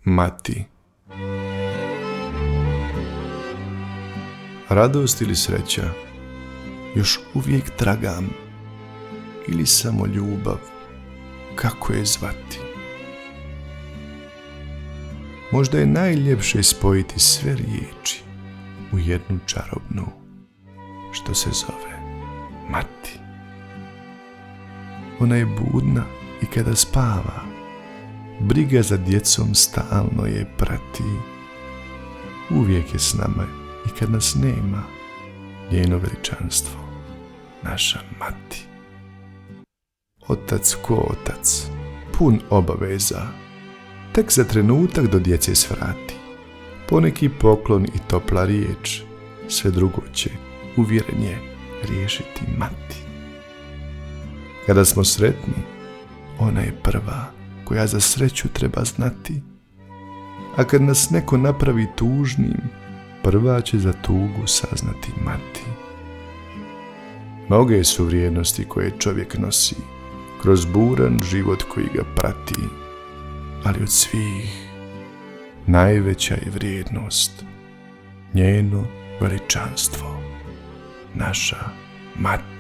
Mati. Radost ili sreća, još uvijek tragam, ili samo ljubav, kako je zvati. Možda je najljepše spojiti sve riječi u jednu čarobnu, što se zove Mati. Ona je budna i kada spava, briga za djecom stalno je prati. Uvijek je s nama i kad nas nema, njeno veličanstvo, naša Mati. Otac ko otac, pun obaveza, tek za trenutak do djece svrati. Poneki poklon i topla riječ, sve drugo će, uvjeren je, riješiti Mati. Kada smo sretni, ona je prva koja za sreću treba znati. A kad nas neko napravi tužnim, prva će za tugu saznati Mati. Mnoge su vrijednosti koje čovjek nosi kroz buran život koji ga prati, ali od svih najveća je vrijednost njeno veličanstvo, naša Mati.